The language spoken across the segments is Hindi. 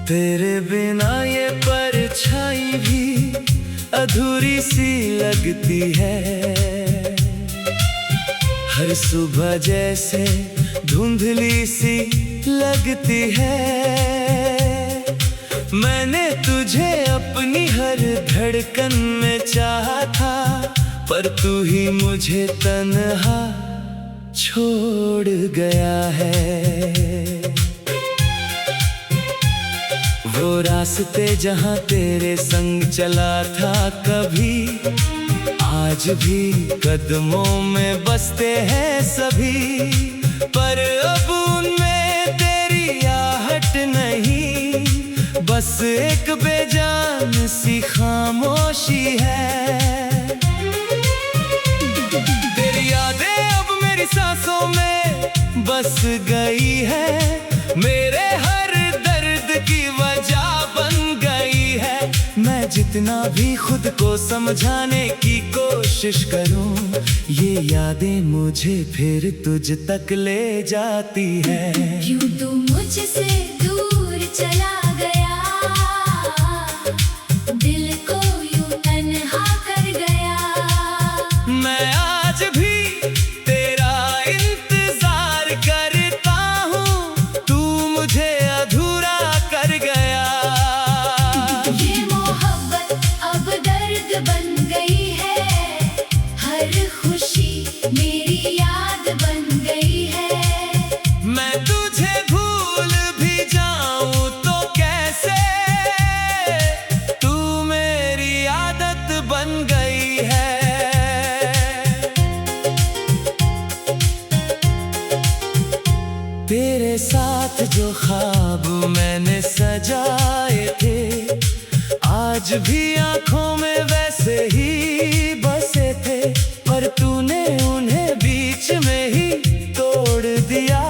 तेरे बिना ये परछाई भी अधूरी सी लगती है। हर सुबह जैसे धुंधली सी लगती है। मैंने तुझे अपनी हर धड़कन में चाहा था, पर तू ही मुझे तन्हा छोड़ गया है। वो रास्ते जहाँ तेरे संग चला था कभी, आज भी कदमों में बसते हैं सभी। पर अब उनमें तेरी आहट नहीं, बस एक बेजान सी खामोशी है। तेरी यादें अब मेरी सांसों में बस गई है, मेरे हर दर्द की वजह बन गई है। मैं जितना भी खुद को समझाने की कोशिश करूं, ये यादें मुझे फिर तुझ तक ले जाती है। क्यों तू मुझसे दूर चला गया, दिल को यूं तन्हा कर गया। मैं आज भी तेरा इंतजार करता हूँ, तू मुझे अधूरा कर गया। ये मोहब्बत अब दर्द बन गई है, हर खुशी मेरी याद बन गई है। मैं तुझे भूल भी जाऊं तो कैसे, तू मेरी आदत बन गई है। तेरे साथ जो ख्वाब मैंने सजाए थे, आज भी आंखों में वैसे ही बसे थे। पर तूने उन्हें बीच में ही तोड़ दिया,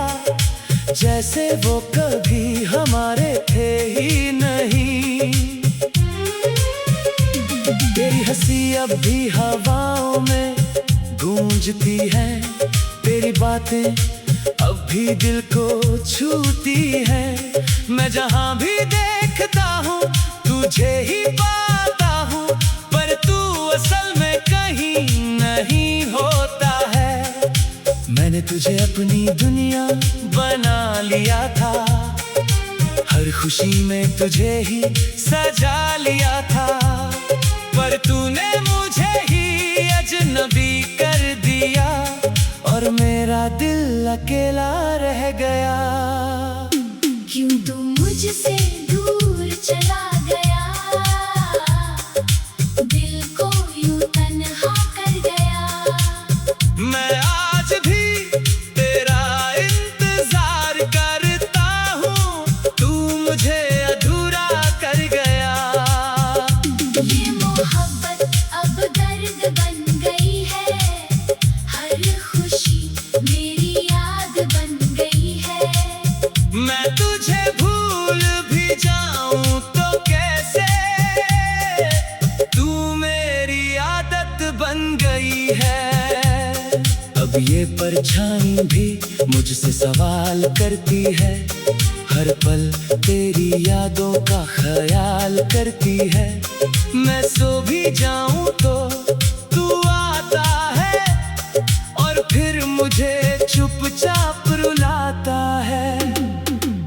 जैसे वो कभी हमारे थे ही नहीं। तेरी हंसी अब भी हवाओं में गूंजती है, तेरी बातें अब भी दिल को छूती है। मैं जहां भी देखता हूँ तुझे ही पाता हूँ, पर तू असल में कहीं नहीं होता है। मैंने तुझे अपनी दुनिया बना लिया था, हर खुशी में तुझे ही सजा लिया था। पर तूने मुझे ही अजनबी कर दिया, और मेरा दिल अकेला रह गया। क्यों तू मुझसे दूर चला गया, दिल को यूं तन्हा कर गया। मैं आज भी तेरा इंतजार करता हूँ, तू मुझे अधूरा कर गया। ये मोहब्बत अब दर्द बन गई है, हर खुशी मेरी याद बन गई है। मैं तुझे भूल भी जाऊं तो कैसे, तू मेरी आदत बन गई है। अब ये परछाई भी मुझसे सवाल करती है, हर पल तेरी यादों का ख्याल करती है। मैं सो भी जाऊं तो तू आता है, और फिर मुझे चुपचाप रुलाता है।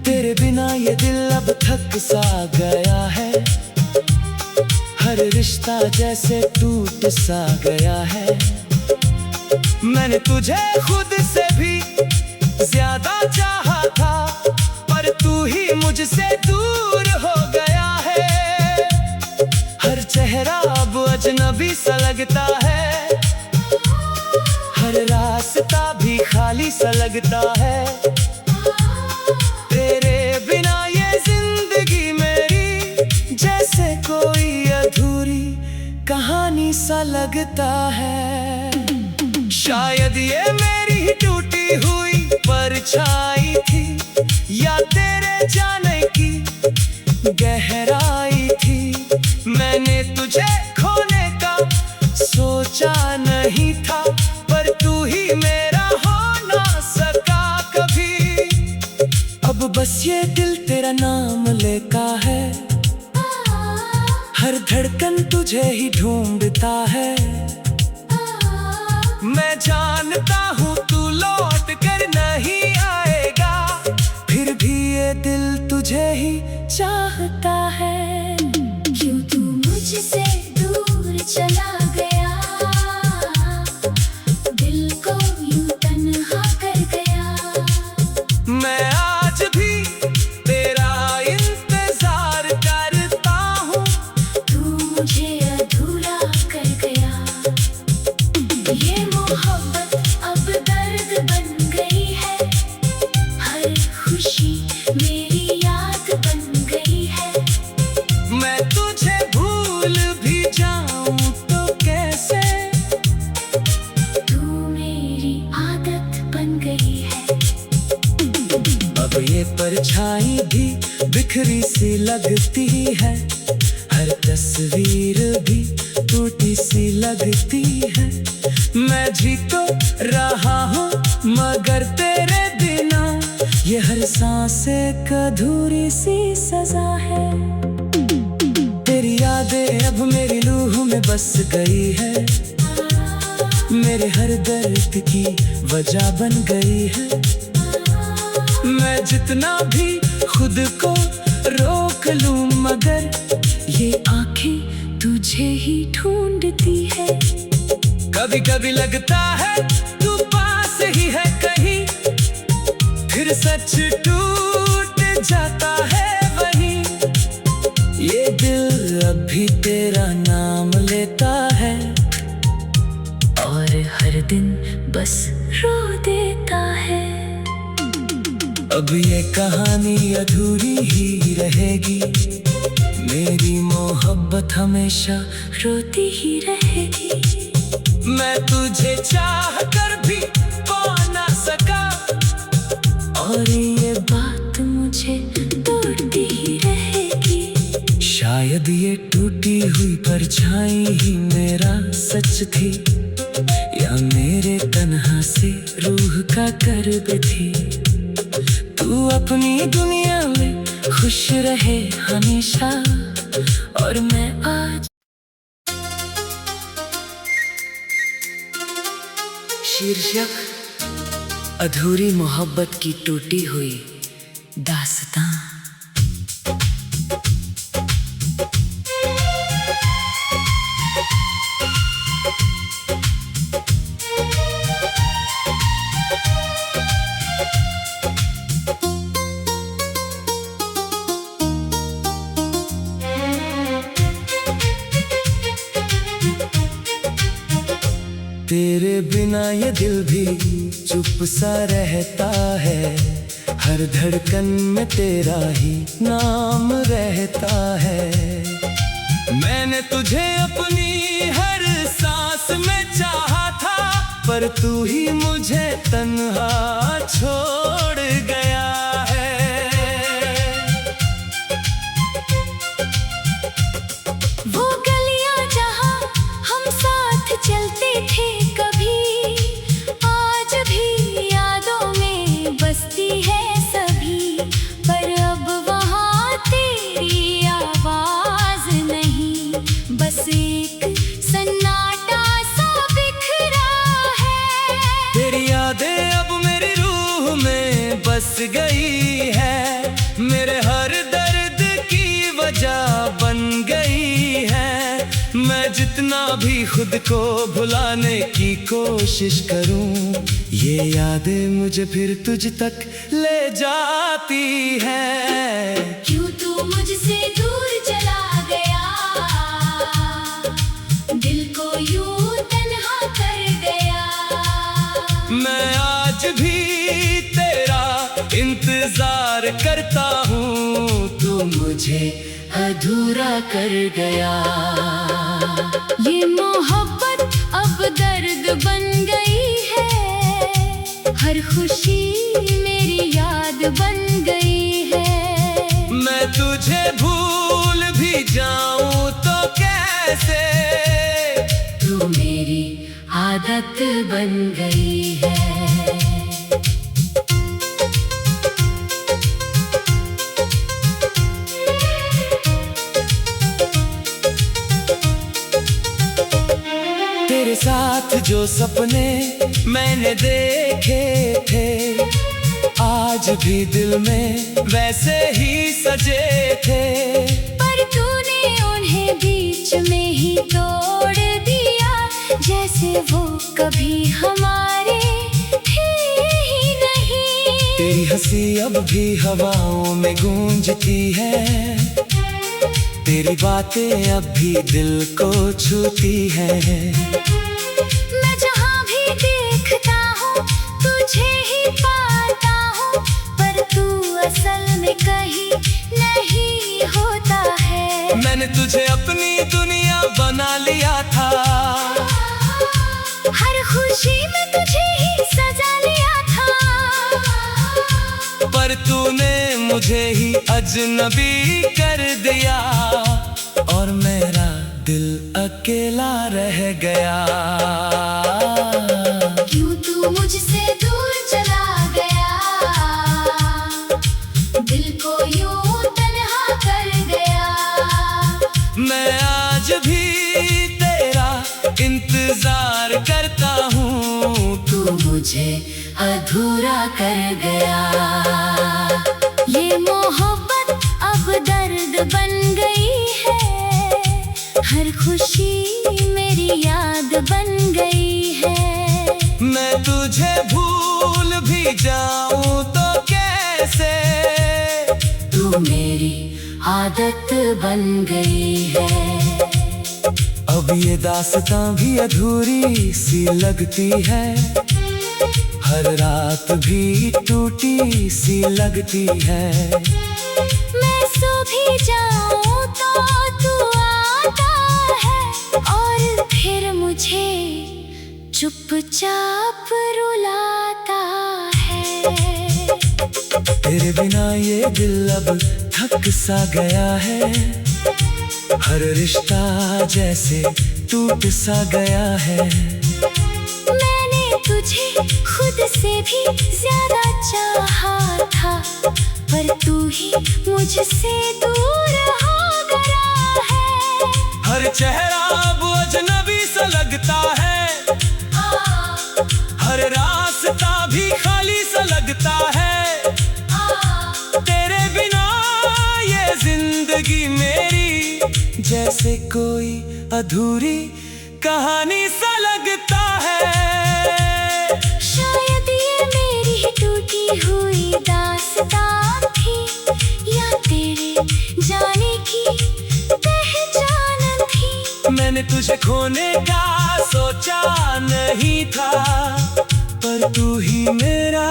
तेरे बिना ये दिल अब थक सा गया है, हर रिश्ता जैसे टूट सा गया है। मैंने तुझे खुद से भी ज्यादा चाहा था, पर तू ही मुझसे दूर हो गया है। हर चेहरा अब अजनबी सा लगता है, हर रास्ता भी खाली सा लगता है। तेरे बिना ये जिंदगी मेरी जैसे कोई अधूरी कहानी सा लगता है। शायद ये मेरी ही टूटी हुई परछाई थी, या तेरे जाने की गहराई थी। मैंने तुझे खोने का सोचा नहीं था, पर तू ही मेरा हो ना सका कभी। अब बस ये दिल तेरा नाम लेता है। तुझे ही ढूंढता है। मैं जानता हूँ तू लौट कर नहीं आएगा, फिर भी ये दिल तुझे ही चाहता है। क्यों तू मुझसे दूर चला गया, दिल को यूं तन्हा कर गया। मैं आज भी तेरा इंतजार करता हूँ, तू मुझे अधूरा कर गया। ये मोहब्बत अब दर्द बन गई है, हर खुशी मेरी याद बन गई है। मैं तुझे भूल भी जाऊं तो कैसे, तू मेरी आदत बन गई है। अब ये परछाई भी बिखरी सी लगती है, हर तस्वीर भी टूटी सी लगती है। मैं जी तो रहा हूँ मगर तेरे बिना, ये हर सांस एक अधूरी सी सजा है। तेरी यादें अब मेरी रूह में बस गई है, मेरे हर दर्द की वजह बन गई है। मैं जितना भी खुद को रोक लूं मगर ये आंखें तुझे ही ढूंढती है। कभी कभी लगता है तू पास ही है कहीं, फिर सच टूट जाता है वहीं। ये दिल अब भी तेरा नाम लेता है, और हर दिन बस रो देता है। अब ये कहानी अधूरी ही रहेगी, मेरी मोहब्बत हमेशा रोती ही रहेगी। मैं तुझे चाह कर भी पा ना सका, और ये बात मुझे तोड़ती ही रहेगी। शायद ये टूटी हुई परछाई ही मेरा सच थी, या मेरे तन्हा से रूह का कर्ब थी। तू अपनी दुनिया में खुश रहे हमेशा, और मैं आज। शीर्षक अधूरी मोहब्बत की टूटी हुई दास्तां। तेरे बिना ये दिल भी चुप सा रहता है, हर धड़कन में तेरा ही नाम रहता है। मैंने तुझे अपनी हर सांस में चाहा था, पर तू ही मुझे तन्हा छोड़ गया है। वो गलियां जहां हम साथ चलते थे कभी, आज भी यादों में बसती है सभी। पर अब वहाँ तेरी आवाज नहीं, बस एक सन्नाटा सा बिखरा है। तेरी यादें अब मेरी रूह में बस गई है, मेरे हर दर्द की वजह बन गई है। मैं जितना भी खुद को भुलाने की कोशिश करूं, ये यादें मुझे फिर तुझ तक ले जाती है। क्यों तू मुझसे दूर चला गया, दिल को यूं तन्हा कर गया। मैं आज भी तेरा इंतजार करता हूँ, तू मुझे अधूरा कर गया। ये मोहब्बत अब दर्द बन गई है, हर खुशी मेरी याद बन गई है। मैं तुझे भूल भी जाऊं तो कैसे, तू मेरी आदत बन गई है। मैंने देखे थे, आज भी दिल में वैसे ही सजे थे। पर तूने उन्हें बीच में ही तोड़ दिया, जैसे वो कभी हमारे थे ही नहीं। तेरी हंसी अब भी हवाओं में गूंजती है, तेरी बातें अब भी दिल को छूती है। मैं जहाँ भी देखता हूँ तुझे ही पाता हूँ, पर तू असल में कहीं नहीं होता है। मैंने तुझे अपनी दुनिया बना लिया था, हर खुशी में तुझे ही सजा लिया था, पर तूने मुझे ही अजनबी कर दिया, और मेरा दिल अकेला रह गया। क्यों तू मुझसे दूर चला गया, दिल को यूं तन्हा कर गया। मैं आज भी तेरा इंतजार करता हूँ, तू मुझे अधूरा कर गया। ये मोहब्बत अब दर्द बन गई है, हर खुशी मेरी याद बन गई है। मैं तुझे भूल भी जाऊं तो कैसे, तू मेरी आदत बन गई है। अब ये दास्तां भी अधूरी सी लगती है, हर रात भी टूटी सी लगती है। मैं सो भी जाऊं तो तू आता है, और फिर मुझे चुपचाप रुलाता है। तेरे बिना ये दिल अब थक सा गया है, हर रिश्ता जैसे टूट सा गया है। मैंने तुझे खुद से भी ज्यादा चाहा था, पर तू ही मुझसे दूर हो गया है। हर चेहरा अब अजनबी सा लगता है, हर रास्ता भी खाली सा लगता है। तेरे बिना ये जिंदगी मेरी जैसे कोई अधूरी कहानी सा लगता है। शायद ये मेरी ही टूटी हुई दास्तां थी, या तेरे जाने की पहचान थी। मैंने तुझे खोने का सोचा नहीं था, पर तू ही मेरा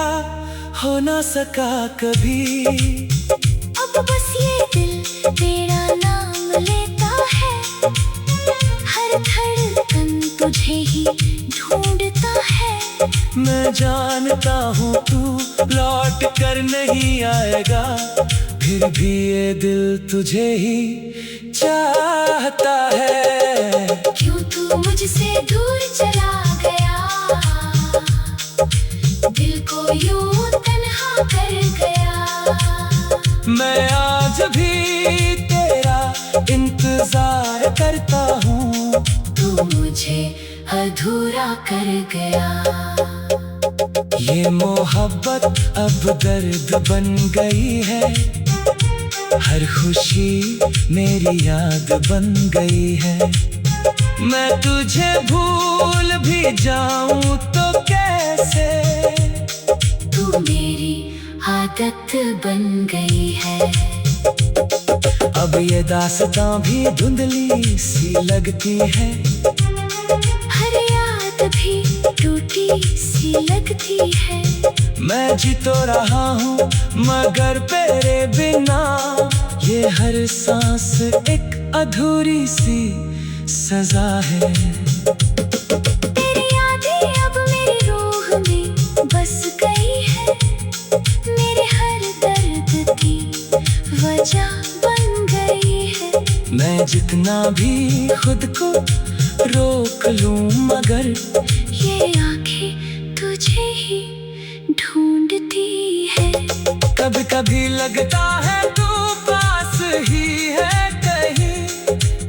हो ना सका कभी। अब बस ये दिल तेरा नाम लेता है, हर धड़कन तुझे ही ढूंढता है। मैं जानता हूँ तू लौट कर नहीं आएगा, फिर भी ये दिल तुझे ही चाहता है। क्यों तू मुझसे दूर चला गया, दिल को यूं तन्हा कर गया। मैं आज भी तेरा इंतजार करता हूँ, तू मुझे अधूरा कर गया। ये मोहब्बत अब दर्द बन गई है, हर खुशी मेरी याद बन गई है। मैं तुझे भूल भी जाऊं तो कैसे, तू मेरी आदत बन गई है। अब ये दास्तां भी धुंधली सी लगती है, हर याद भी टूटी सी लगती है। मैं जी तो रहा हूँ मगर तेरे बिना, ये हर सांस एक अधूरी सी सजा है। तेरी यादें अब मेरी रूह में बस गई है, मेरे हर दर्द की वजह बन गई है। मैं जितना भी खुद को रोक लूं मगर ये आंखें तुझे ही ढूंढती है। कभी कभी लगता है तू पास ही है कहीं,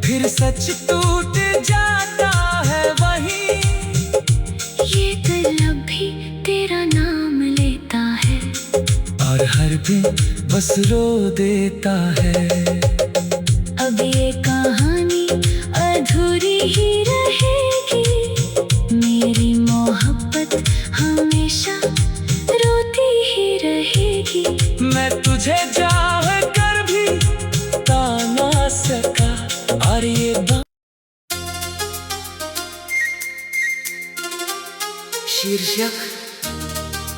फिर सच टूट जाता है वहीं। ये दिल अब दिन बस रो देता है। अब ये कहानी अधूरी ही रहेगी, मेरी मोहब्बत हमेशा रोती ही रहेगी। मैं तुझे चाह कर भी ता ना सका और ये शीर्षक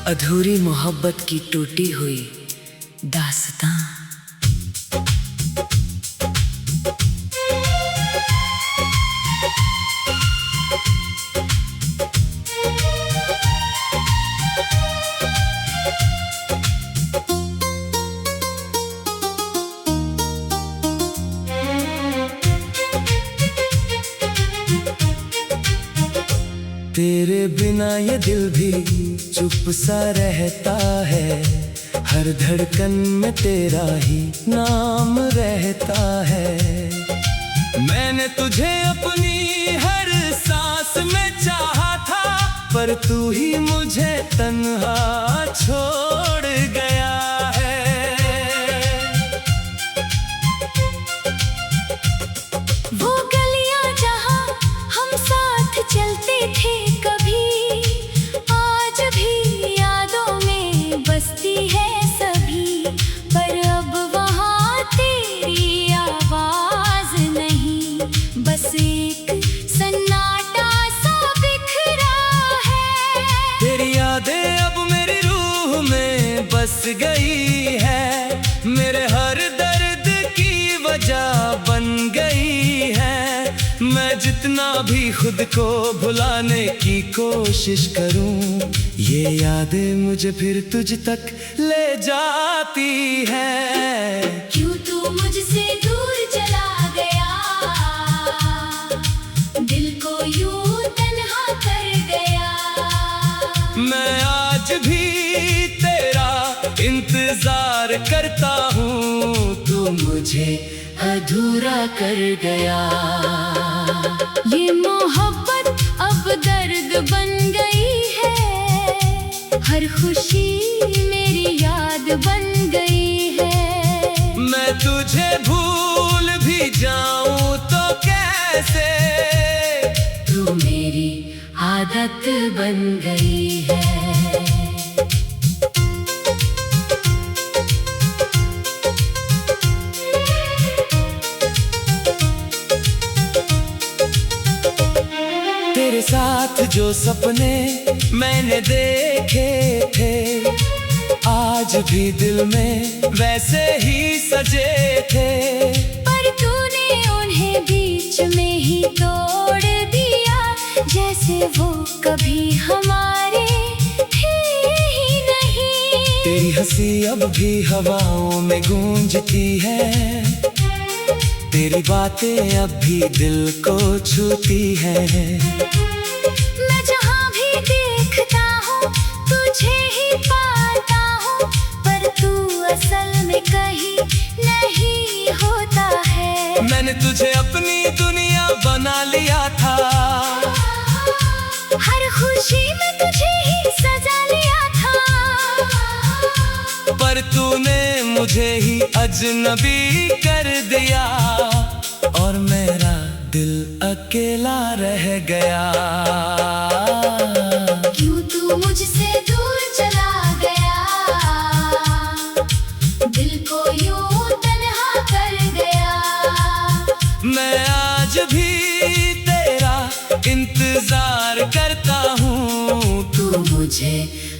अधूरी मोहब्बत की टूटी हुई दास्तां। तेरे बिना ये दिल भी चुप सा रहता है, हर धड़कन में तेरा ही नाम रहता है। मैंने तुझे अपनी हर सांस में चाहा था, पर तू ही मुझे तन्हा छोड़ गया है। वो गलियां जहां हम साथ चलते थे कभी, आज भी यादों में बसती है सभी। पर अब वहां तेरी आवाज नहीं, बस एक सन्नाटा सा बिखरा है। तेरी यादें अब मेरी रूह में बस गई है, मेरे हर दर्द की वजह बन गई है। मैं जितना भी खुद को भुलाने की कोशिश करूं, ये यादें मुझे फिर तुझ तक ले जाती है। क्यों तू मुझसे दूर चला गया, दिल को यूं तन्हा कर गया। मैं आज भी तेरा इंतजार करता हूँ, तू मुझे अधूरा कर गया। ये मोहब्बत अब दर्द बन गई है, हर खुशी मेरी याद बन गई है। मैं तुझे भूल भी जाऊं तो कैसे, तू मेरी आदत बन गई है। तेरे साथ जो सपने मैंने देखे थे, आज भी दिल में वैसे ही सजे थे। पर तूने उन्हें बीच में ही तोड़ दिया, जैसे वो कभी हमारे थे ही नहीं। तेरी हंसी अब भी हवाओं में गूंजती है, तेरी बातें अब भी दिल को छूती है। मैं जहाँ भी देखता हूँ तुझे ही पाता हूँ, पर तू असल में कहीं नहीं होता है। मैंने तुझे अपनी दुनिया बना लिया था, हर खुशी में तुझे ही सजा लिया था। पर तूने मुझे ही अजनबी कर दिया, और मेरा दिल अकेला रह गया। क्यों तू मुझसे दूर चला गया, दिल को यूं तन्हा कर गया। मैं आज भी तेरा इंतजार करता हूँ, तू मुझे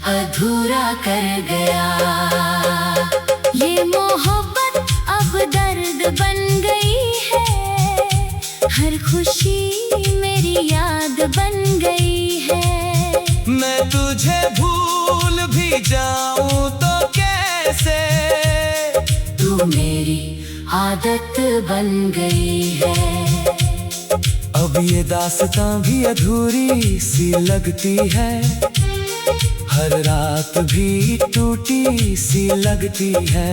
अधूरा कर गया। ये मोहब्बत अब दर्द बन गई है, हर खुशी मेरी याद बन गई है। मैं तुझे भूल भी जाऊं तो कैसे, तू मेरी आदत बन गई है। अब ये दास्तां भी अधूरी सी लगती है, हर रात भी टूटी सी लगती है।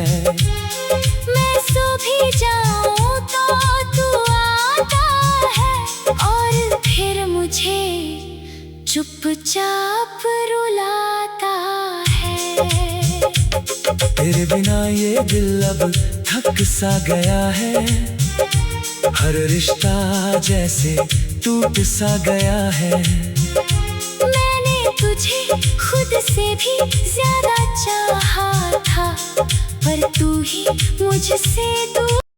मैं सो भी जाऊं तो तू आता है, और फिर मुझे चुपचाप रुलाता है। तेरे बिना ये दिल अब थक सा गया है, हर रिश्ता जैसे टूट सा गया है। मैंने तुझे खुद से भी ज्यादा चाहा था, पर तू ही मुझसे